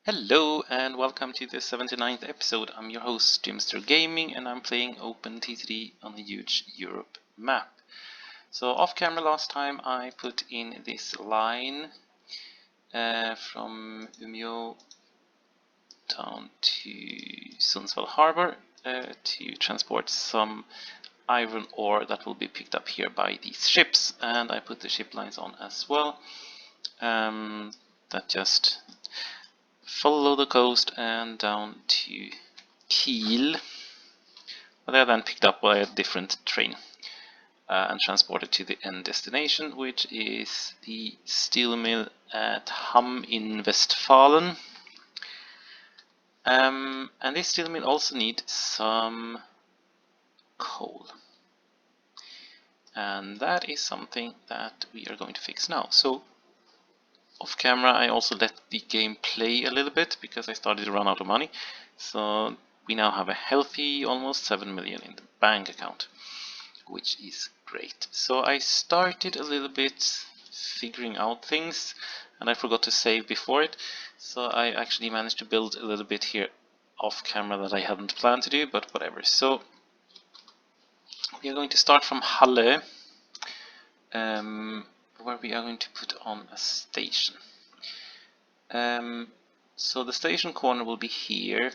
Hello and welcome to the 79th episode. I'm your host Jimster Gaming and I'm playing OTTD on a huge Europe map. So off camera last time I put in this line from Umeå down to Sundsvall Harbor to transport some iron ore that will be picked up here by these ships, and I put the ship lines on as well that just follow the coast and down to Kiel. But they are then picked up by a different train and transported to the end destination, which is the steel mill at Hamm in Westfalen. And this steel mill also needs some coal. And that is something that we are going to fix now. So off camera I also let the game play a little bit because I started to run out of money. So we now have a healthy almost 7 million in the bank account, which is great. So I started a little bit figuring out things and I forgot to save before it. So I actually managed to build a little bit here off camera that I hadn't planned to do, but whatever. So we are going to start from Halle, where we are going to put on a station. So the station corner will be here,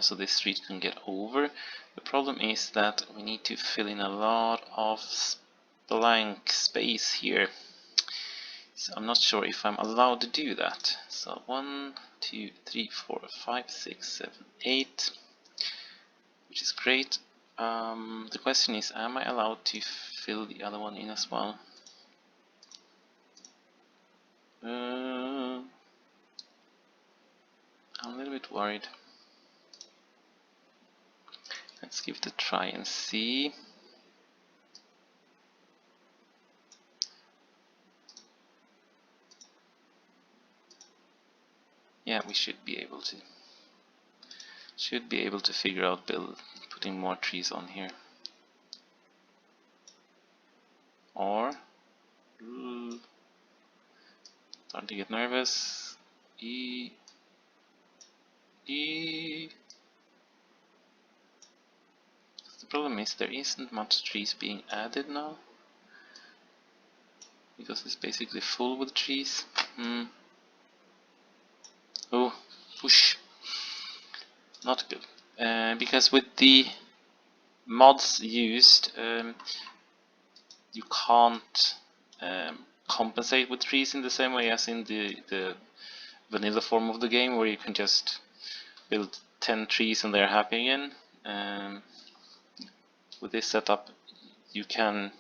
so this street can get over. The problem is that we need to fill in a lot of blank space here. So I'm not sure if I'm allowed to do that. So 1, 2, 3, 4, 5, 6, 7, 8, which is great. The question is, am I allowed to fill the other one in as well? I'm a little bit worried. Let's give it a try and see. Yeah, we should be able to. Should be able to figure out putting more trees on here. Or starting to get nervous. The problem is there isn't much trees being added now, because it's basically full with trees. Oh, push. Not good. Because with the mods used, you can't compensate with trees in the same way as in the vanilla form of the game, where you can just build 10 trees and they're happy again. With this setup you can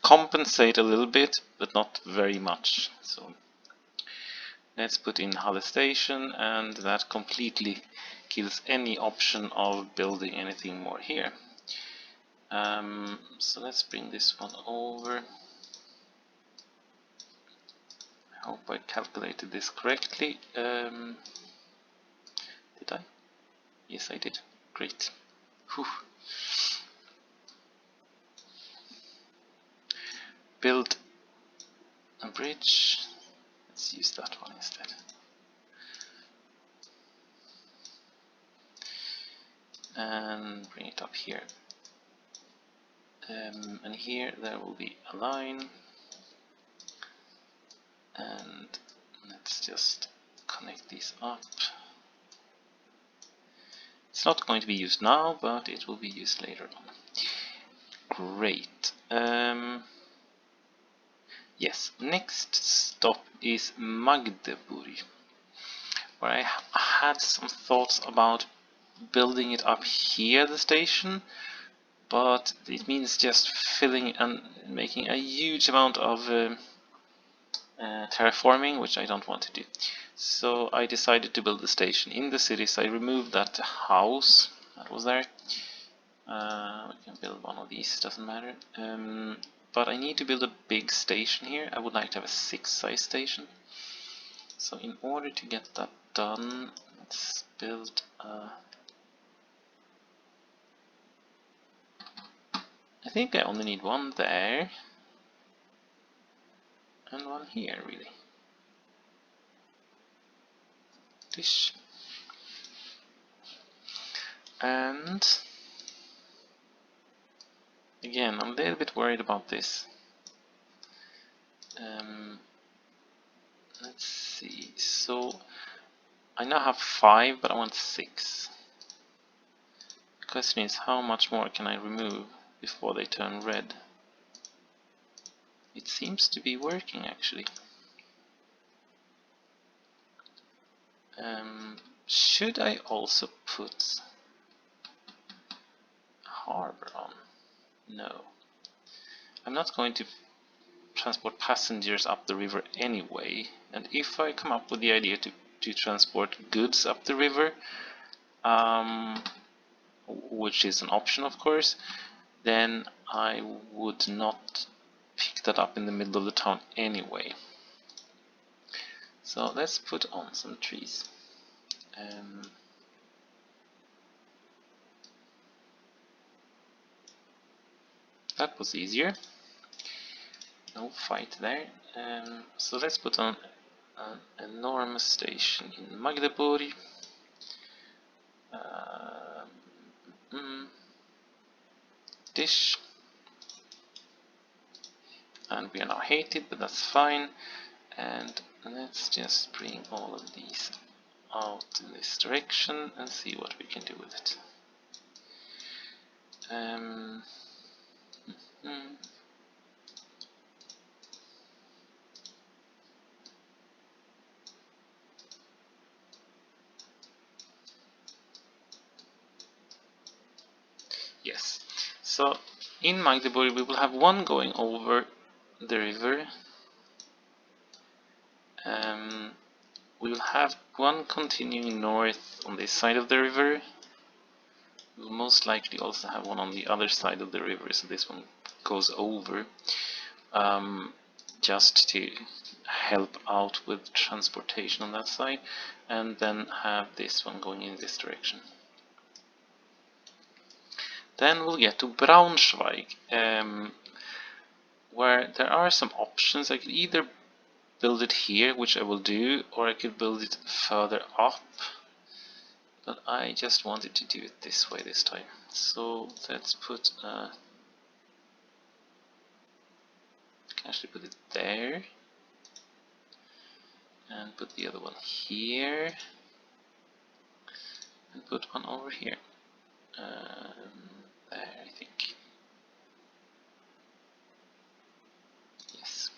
compensate a little bit, but not very much. So let's put in Halle Station, and that completely kills any option of building anything more here. So let's bring this one over. I hope I calculated this correctly. Did I? Yes, I did. Great. Whew. Build a bridge. Let's use that one instead. And bring it up here. And here there will be a line. And let's just connect these up. It's not going to be used now, but it will be used later on. Great. Yes, next stop is Magdeburg, where I had some thoughts about building it up here, the station, but it means just filling and making a huge amount of terraforming, which I don't want to do. So I decided to build the station in the city, so I removed that house that was there. We can build one of these, doesn't matter. But I need to build a big station here. I would like to have a 6-size station. So in order to get that done, let's build a... I think I only need one there. And one here, really. dish. And again, I'm a little bit worried about this. Let's see, so I now have 5, but I want 6. The question is, how much more can I remove before they turn red? It seems to be working actually. Should I also put harbor on? No. I'm not going to transport passengers up the river anyway, and if I come up with the idea to transport goods up the river, which is an option of course, then I would not pick that up in the middle of the town anyway. So let's put on some trees. That was easier. No fight there. So let's put on an enormous station in Magdeburg. Dish. And we are now hated, but that's fine. And let's just bring all of these out in this direction and see what we can do with it. Yes, so in Magdeburg we will have one going over the river. We will have one continuing north on this side of the river. We will most likely also have one on the other side of the river, so this one goes over, just to help out with transportation on that side, and then have this one going in this direction. Then we'll get to Braunschweig, where there are some options. I could either build it here, which I will do, or I could build it further up, but I just wanted to do it this way this time. So let's put can actually put it there, and put the other one here, and put one over here. There, I think. Yes.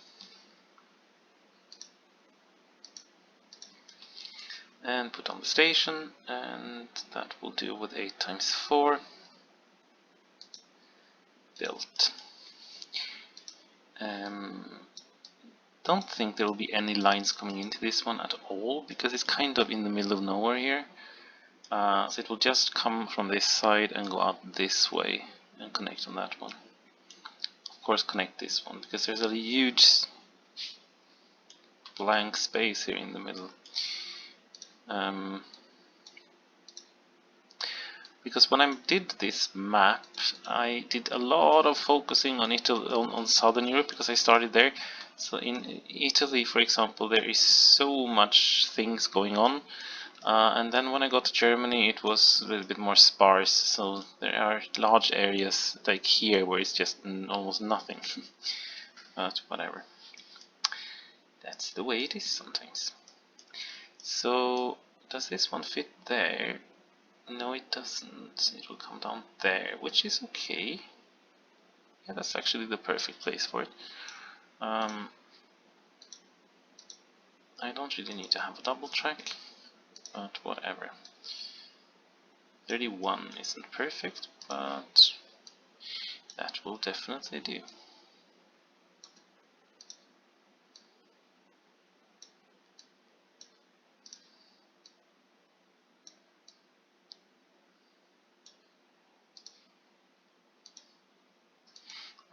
And put on the station, and that will do with 8 times 4. Built. Don't think there will be any lines coming into this one at all, because it's kind of in the middle of nowhere here. So it will just come from this side and go out this way and connect on that one. Of course connect this one, because there's a huge blank space here in the middle. Because when I did this map, I did a lot of focusing on Italy, on Southern Europe, because I started there. So in Italy, for example, there is so much things going on. And then when I got to Germany, it was a little bit more sparse. So there are large areas like here where it's just almost nothing. But whatever. That's the way it is sometimes. So does this one fit there? No, it doesn't. It will come down there, which is okay. Yeah, that's actually the perfect place for it. I don't really need to have a double track, but whatever. 31 isn't perfect, but that will definitely do.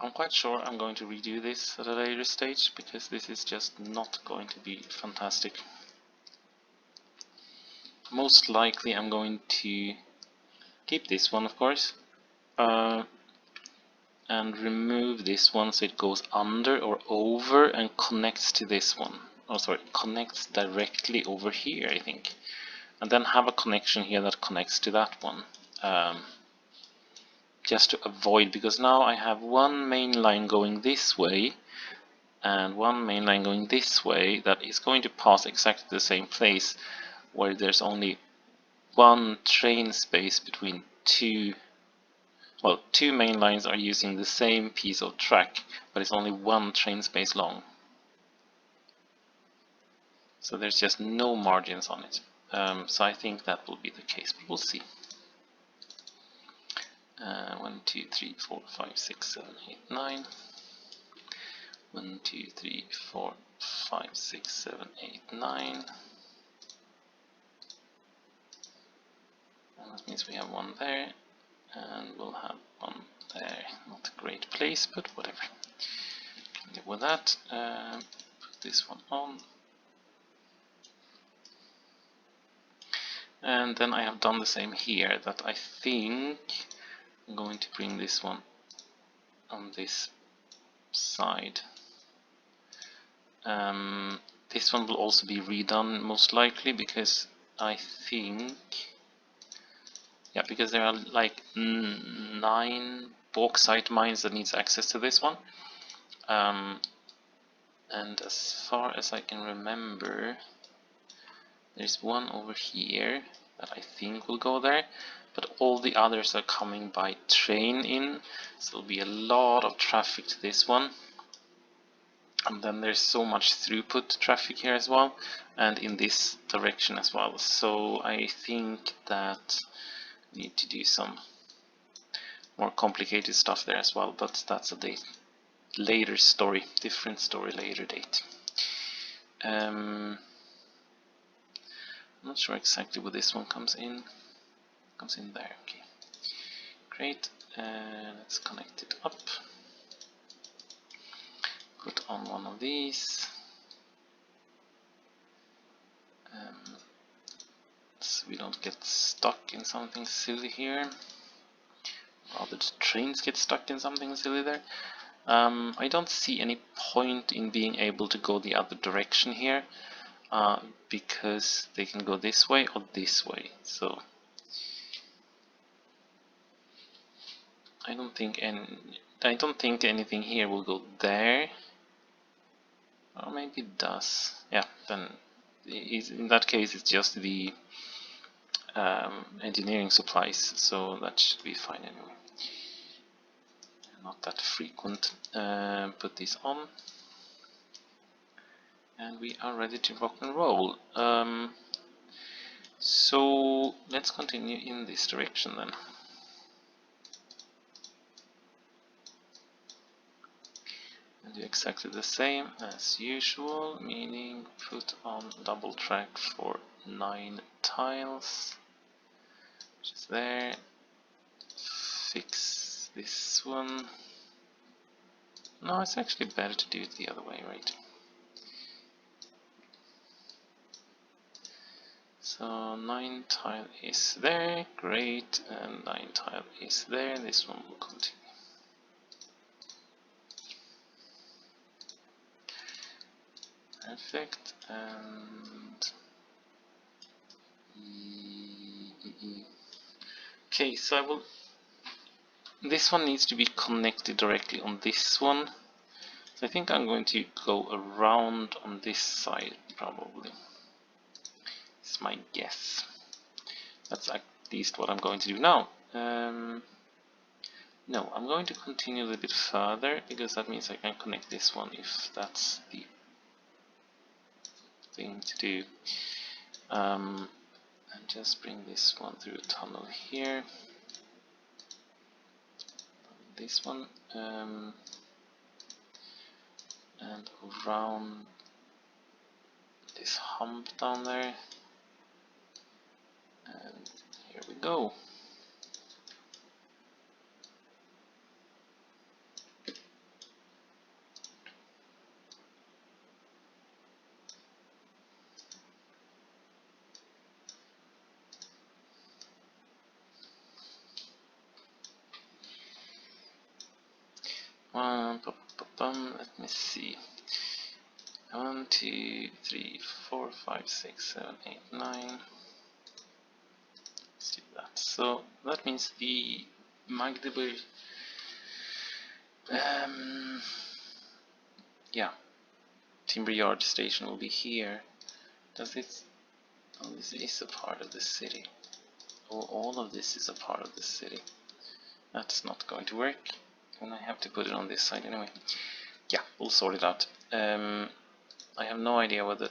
I'm quite sure I'm going to redo this at a later stage, because this is just not going to be fantastic. Most likely I'm going to keep this one, of course, and remove this one so it goes under or over and connects to this one. Oh, sorry, connects directly over here, I think. and then have a connection here that connects to that one, just to avoid, because now I have one main line going this way and one main line going this way that is going to pass exactly the same place, where there's only one train space between two. Well, two main lines are using the same piece of track, but it's only one train space long. So there's just no margins on it. So I think that will be the case, but we'll see. 1, 2, 3, 4, 5, 6, 7, 8, 9. 1, 2, 3, 4, 5, 6, 7, 8, 9. And that means we have one there, and we'll have one there. Not a great place, but whatever. Can live with that. Put this one on. And then I have done the same here, that I think I'm going to bring this one on this side. This one will also be redone most likely, because I think, yeah, because there are like 9 bauxite mines that needs access to this one. And as far as I can remember, there's one over here that I think will go there, but all the others are coming by train in, so there'll be a lot of traffic to this one. And then there's so much throughput traffic here as well, and in this direction as well. So I think that we need to do some more complicated stuff there as well, but that's a later story, different story, later date. I'm not sure exactly where this one comes in. Comes in there, okay. Great, let's connect it up. Put on one of these. So we don't get stuck in something silly here. Rather, the trains get stuck in something silly there. I don't see any point in being able to go the other direction here, because they can go this way or this way. So I don't think anything here will go there, or maybe it does. Yeah, then in that case it's just the engineering supplies, so that should be fine anyway. Not that frequent. Put this on, and we are ready to rock and roll. So let's continue in this direction then. And do exactly the same as usual, meaning put on double track for 9 tiles, which is there. Fix this one. No, it's actually better to do it the other way, right? So 9 tile is there, great, and 9 tile is there. This one will continue. Perfect, and okay, so I will. This one needs to be connected directly on this one. So I think I'm going to go around on this side, probably. It's my guess. That's at least what I'm going to do now. No, I'm going to continue a little bit further, because that means I can connect this one if that's the thing to do. And just bring this one through a tunnel here. This one. And around this hump down there. And here we go. Let me see. 1, 2, 3, 4, 5, 6, 7, 8, 9. Let's do that. So that means the Magdeburg, yeah, timber yard station will be here. Does it? Oh, this is a part of the city. Oh, all of this is a part of the city. That's not going to work, and I have to put it on this side anyway. Yeah, we'll sort it out. I have no idea where the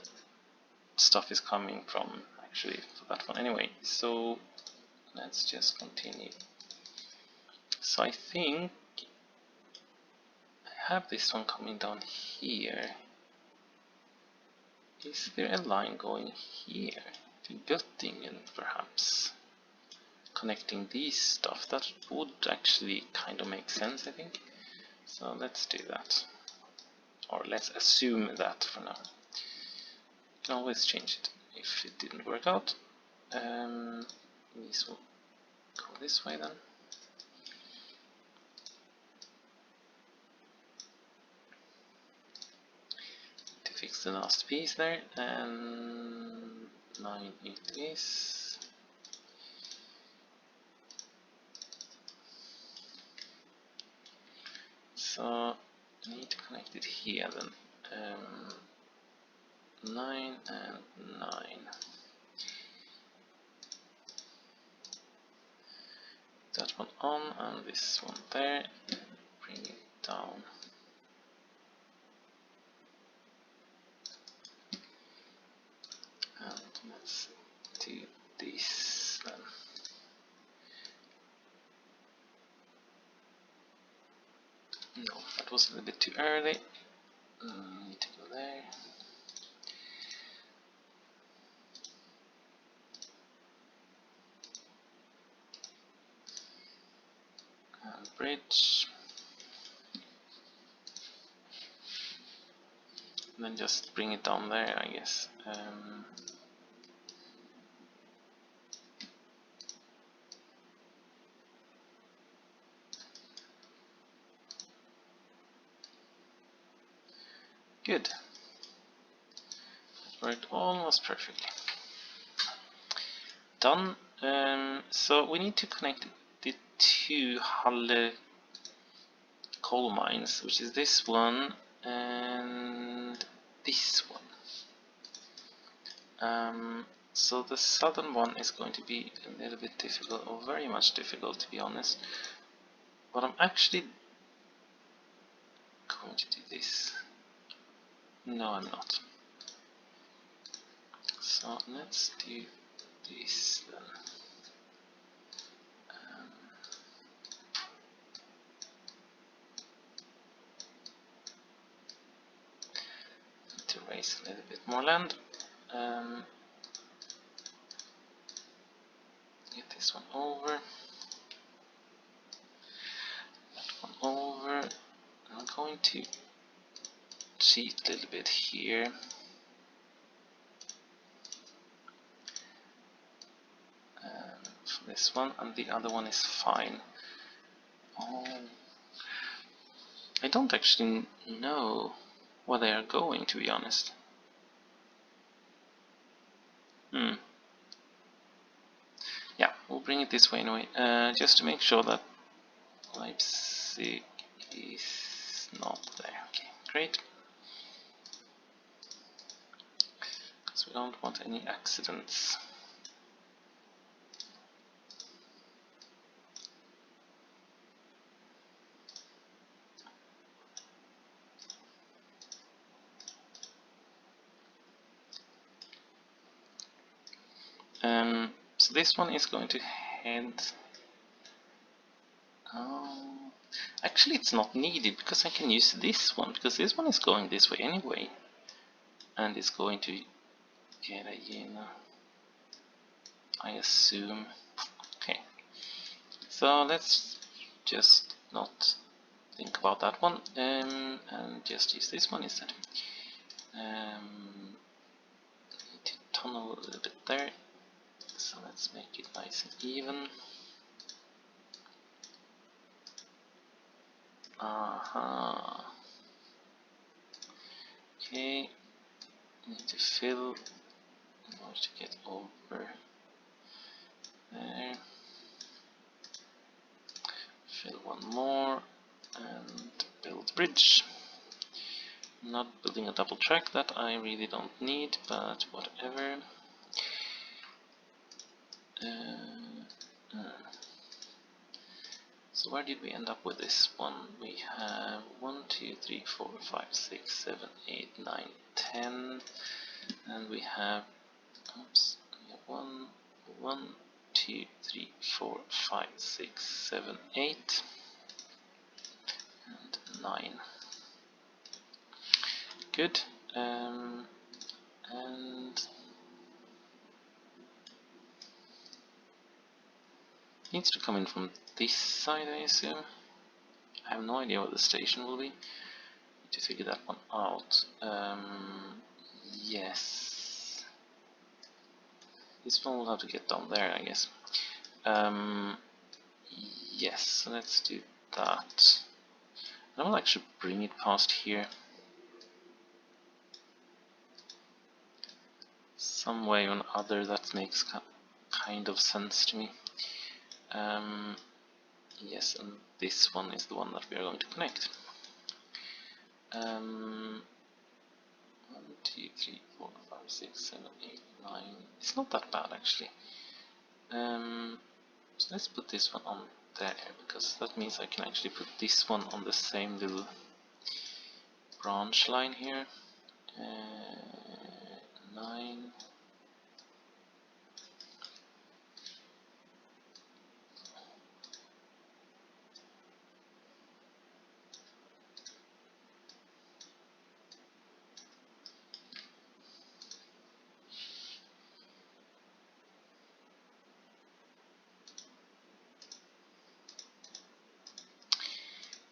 stuff is coming from actually for that one anyway, so let's just continue. So I think I have this one coming down here. Is there a line going here to Göttingen perhaps? Connecting these stuff, that would actually kind of make sense, I think. So let's do that. Or let's assume that for now. You can always change it if it didn't work out. These will go this way then. To fix the last piece there, and 9 it is. So I need to connect it here then. 9 and 9. That one on and this one there. Bring it down. And let's do this then. No, that was a little bit too early. Need to go there. And bridge. And then just bring it down there, I guess. Good. That worked almost perfectly. Done. So we need to connect the two Halle coal mines, which is this one and this one. So the southern one is going to be a little bit difficult, or very much difficult to be honest. But I'm actually going to do this. No, I'm not. So let's do this then. To raise a little bit more land. Get this one over. That one over. I'm going to cheat a little bit here. For this one, and the other one is fine. Oh, I don't actually know where they are going, to be honest. Yeah, we'll bring it this way anyway, just to make sure that Leipzig is not there. Okay, great. Because we don't want any accidents. So this one is going to head... Oh, actually it's not needed because I can use this one, because this one is going this way anyway. And it's going to get a Jena, I assume. Okay, so let's just not think about that one, and just use this one instead. Need to tunnel a little bit there, so let's make it nice and even. Aha. Okay, need to fill in order to get over There. Fill one more and build bridge. Not building a double track that I really don't need, but whatever. So where did we end up with this one? We have 1, 2, 3, 4, 5, 6, 7, 8, 9, 10, and we have, oops, we have 1, 2, 3, 4, 5, 6, 7, 8, and 9. Good. And needs to come in from this side, I assume. I have no idea what the station will be. Need to figure that one out. Yes. This one will have to get down there, I guess. Yes, so let's do that. I will actually bring it past here. Some way or other that makes kind of sense to me. Yes, and this one is the one that we are going to connect. 1, 2, 3, 4, 5, 6, 7, 8, 9. It's not that bad actually. So let's put this one on there, because that means I can actually put this one on the same little branch line here. 9.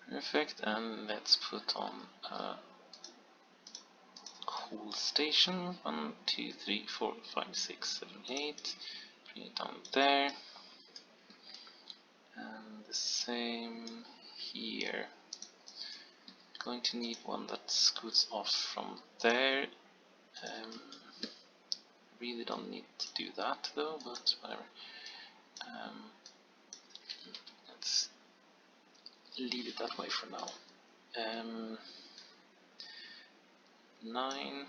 Perfect, and let's put on a cool station. 1, 2, 3, 4, 5, 6, 7, 8. Bring it down there. And the same here. Going to need one that scoots off from there. Really don't need to do that though, but whatever. Let's leave it that way for now. 9.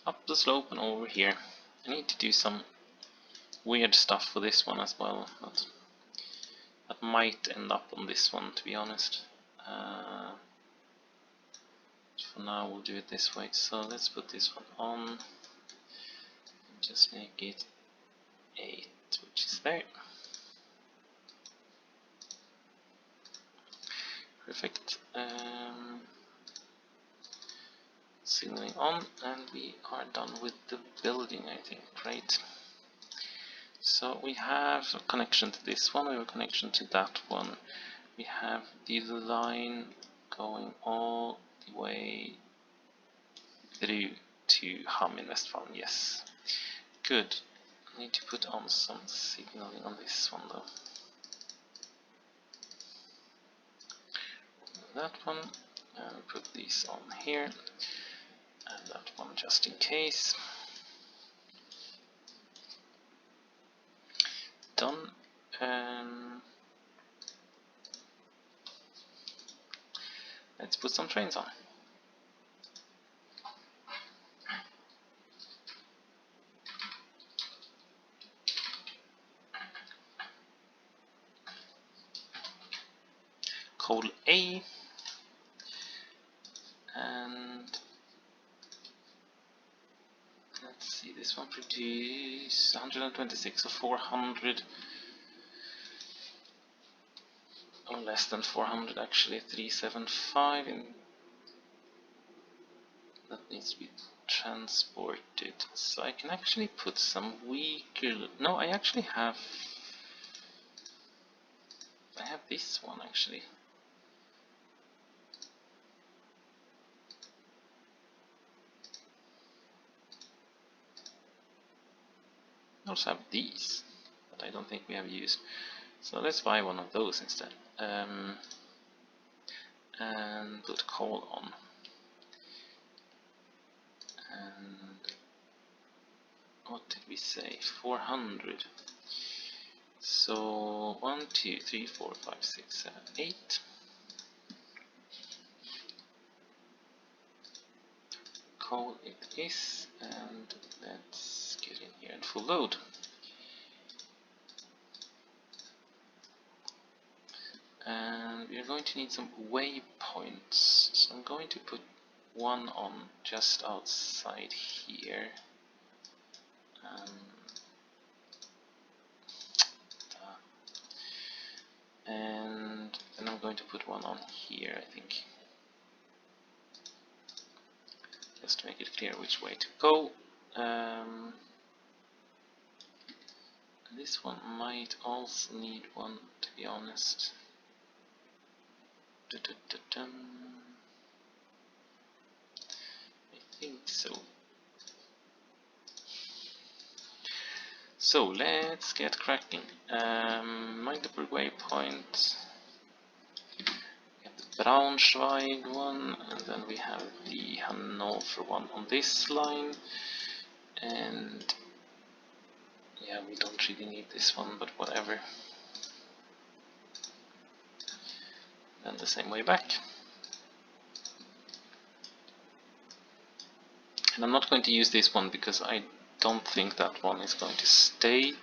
Up the slope and over here. I need to do some weird stuff for this one as well, but that might end up on this one, to be honest. For now we'll do it this way, so let's put this one on and just make it 8, which is there. Perfect. Signaling on, and we are done with the building, I think. Great. So we have a connection to this one, we have a connection to that one. We have the line going all the way through to Hamm in Westfalen, yes. Good. I need to put on some signaling on this one though. That one, and put these on here, and that one just in case. Done. Let's put some trains on. Coal A, and let's see, this one produces 126 or 400, or less than 400 actually, 375, and that needs to be transported. So I can actually put some weaker, no, I actually have, this one actually. I also have these. that I don't think we have used. So let's buy one of those instead. And put coal on. And what did we say? 400. So 1, 2, 3, 4, 5, 6, 7, 8. Coal it is, and let's get in here and full load. And we are going to need some waypoints, so I'm going to put one on just outside here. And then I'm going to put one on here, I think, just to make it clear which way to go. This one might also need one, to be honest. I think so. So let's get cracking. Magdeburg waypoint. Get the Braunschweig one, and then we have the Hannover one on this line. And yeah, we don't really need this one, but whatever. Then the same way back. And I'm not going to use this one because I don't think that one is going to stay.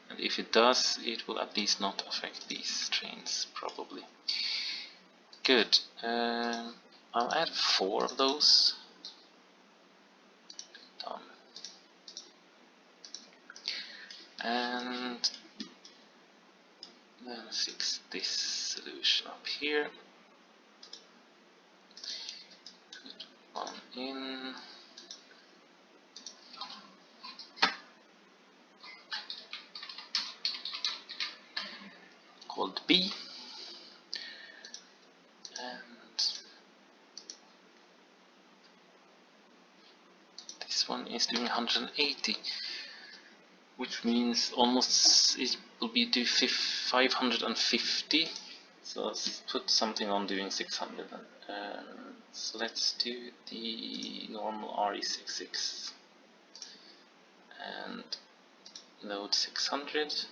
And if it does, it will at least not affect these trains, probably. Good. I'll add 4 of those. Done. And then fix this solution up here. Put one in. Called B. And this one is doing 180. Which means almost it will be do 550. So let's put something on doing 600 then. So let's do the normal RE66 and load 600.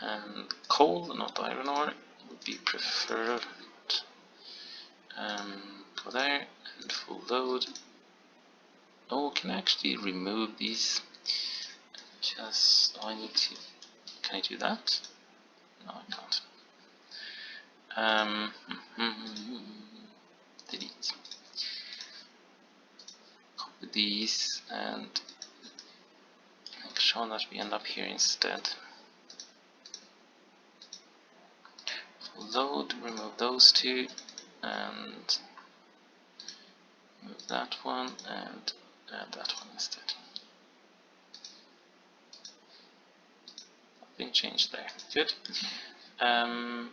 And coal, not iron ore, would be preferred. Go there and full load. Oh, can I actually remove these? Just, oh, I need to, can I do that? No, I can't. Delete. Copy these and make sure that we end up here instead. Full load, remove those two, and move that one and add that one instead. Nothing changed there. Good. And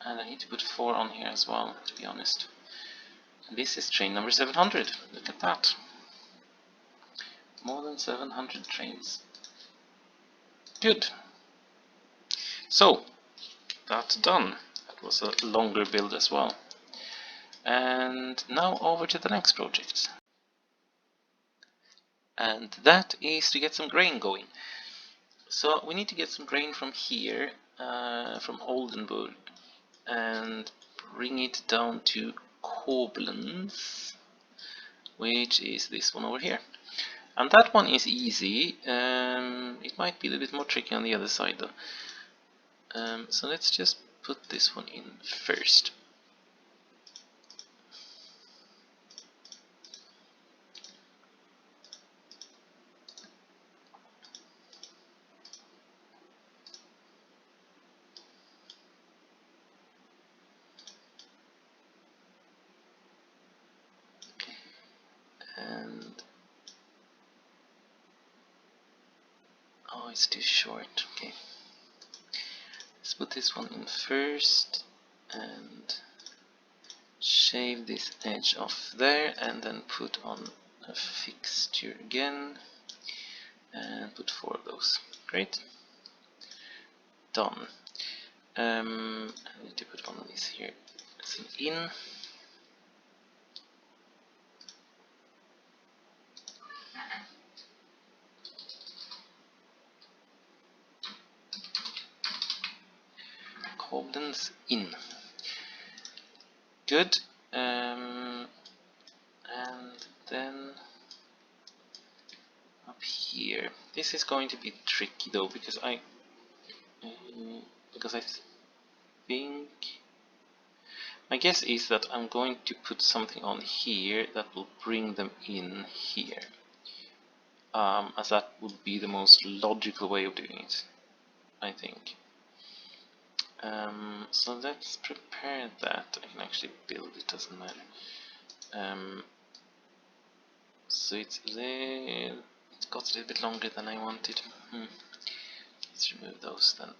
I need to put 4 on here as well, to be honest. And this is train number 700. Look at that. More than 700 trains. Good. So, that's done. That was a longer build as well. And now over to the next project. And that is to get some grain going. So we need to get some grain from here, from Oldenburg, and bring it down to Koblenz, which is this one over here. And that one is easy. It might be a little bit more tricky on the other side though. So let's just put this one in first. And oh, it's too short. Okay, let's put this one in first and shave this edge off there and then put on a fixture again and put 4 of those. Great. Done. I need to put one of these here as an in. Koblenz in. Good. And then up here. This is going to be tricky though, because I think my guess is that I'm going to put something on here that will bring them in here, as that would be the most logical way of doing it, I think. So let's prepare that. I can actually build it, doesn't matter. So it got a little bit longer than I wanted. Let's remove those then.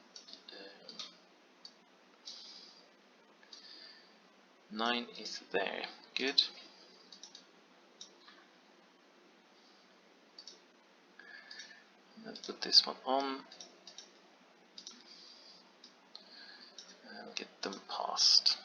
9 is there. Good. Let's put this one on and get them past.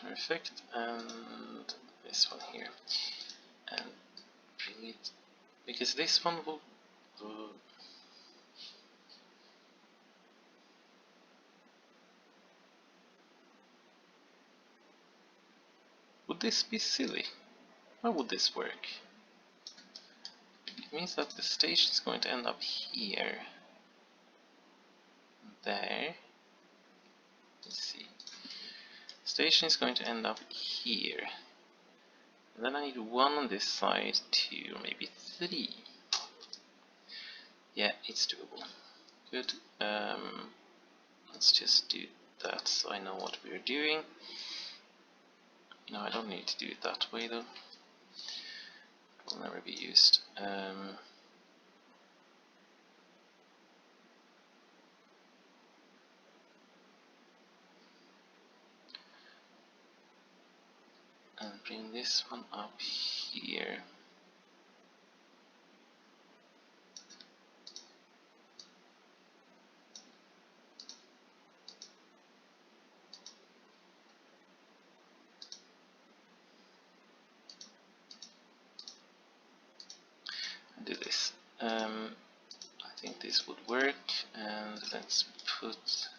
Perfect. And this one here. And bring it, because this one will would this be silly? How would this work? It means that the station is going to end up here. There. Let's see. Station is going to end up here. And then I need 1 on this side, 2, maybe 3. Yeah, it's doable. Good. Let's just do that so I know what we're doing. No, I don't need to do it that way though. It will never be used. And bring this one up here. Do this. I think this would work, and let's put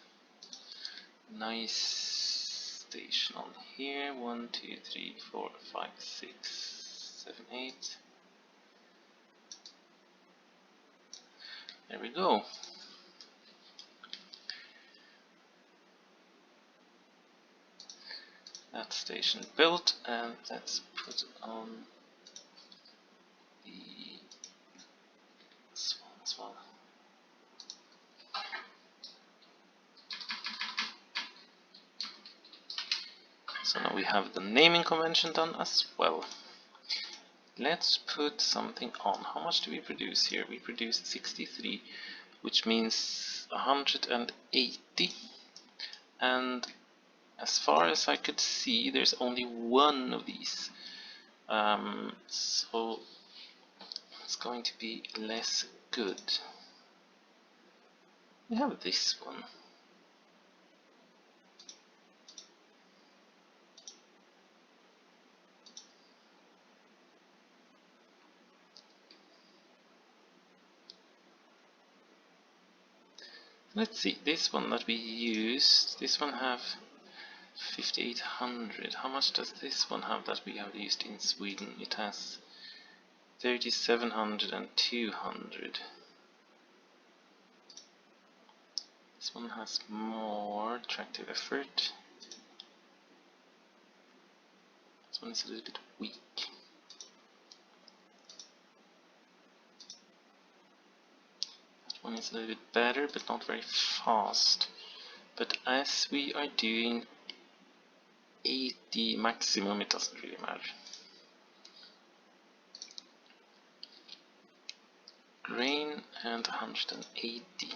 nice station on here. 1, 2, 3, 4, 5, 6, 7, 8. There we go. That station built, and let's put on this one as well. So now we have the naming convention done as well. Let's put something on. How much do we produce here? We produce 63, which means 180. And as far as I could see, there's only 1 of these. So it's going to be less good. We have this one. Let's see, this one that we used, this one have 5800. How much does this one have that we have used in Sweden? It has 3700 and 200. This one has more attractive effort. This one is a little bit weak. One is a little bit better, but not very fast. But as we are doing 80 maximum, it doesn't really matter. grain and 180.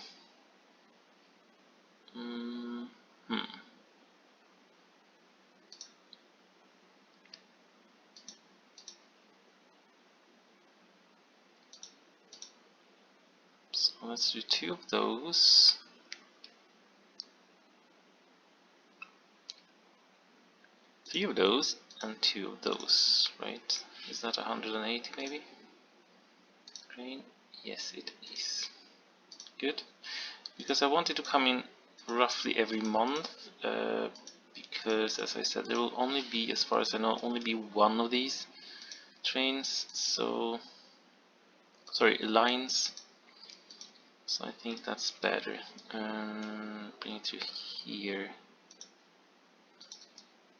So let's do 2 of those. Three of those and 2 of those, right? Is that 180 maybe? Grain? Yes, it is. Good. Because I want it to come in roughly every month, because as I said, there will only be, as far as I know, only be one of these trains, so lines. So I think that's better. Bring it to here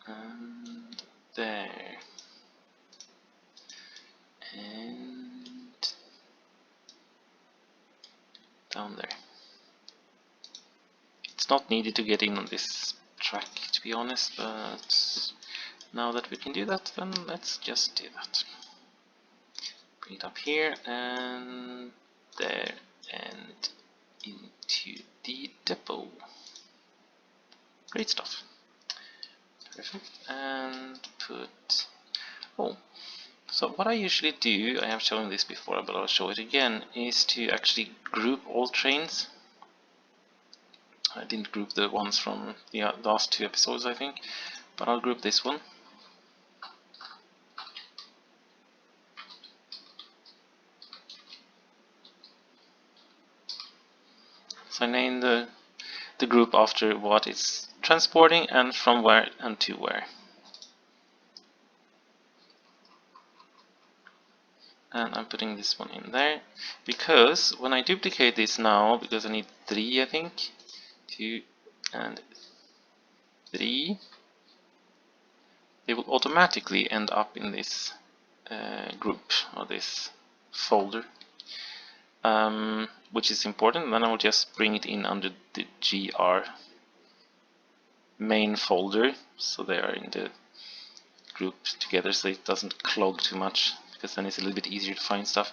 and there and down there. It's not needed to get in on this track, to be honest, but now that we can do that, then let's just do that. Bring it up here and there and into the depot. Great stuff. Perfect. And put... oh, so what I usually do, I have shown this before, but I'll show it again, is to actually group all trains. I didn't group the ones from the last 2 episodes, I think, but I'll group this one. So I name the group after what it's transporting and from where and to where. And I'm putting this one in there, because when I duplicate this now, because I need 3, I think, 2 and 3, they will automatically end up in this group or this folder, which is important. Then I will just bring it in under the GR main folder, so they are in the group together, so it doesn't clog too much, because then it's a little bit easier to find stuff.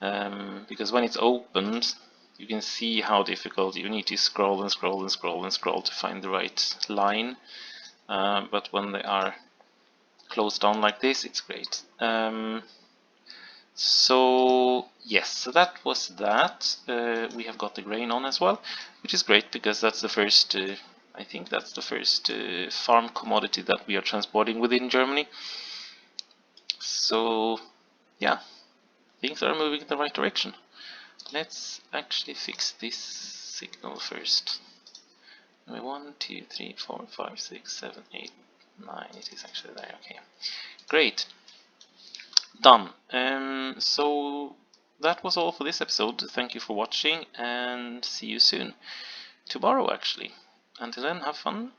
Because when it's opened, you can see how difficult you need to scroll and scroll and scroll and scroll to find the right line. But when they are closed down like this, it's great. So yes, so that was that. We have got the grain on as well, which is great, because that's the first, I think that's the first farm commodity that we are transporting within Germany. So yeah, things are moving in the right direction. Let's actually fix this signal first. 1, 2, 3, 4, 5, 6, 7, 8, 9. It is actually there. Okay, great. Done. So that was all for this episode. Thank you for watching, and see you soon. Tomorrow, actually. Until then, have fun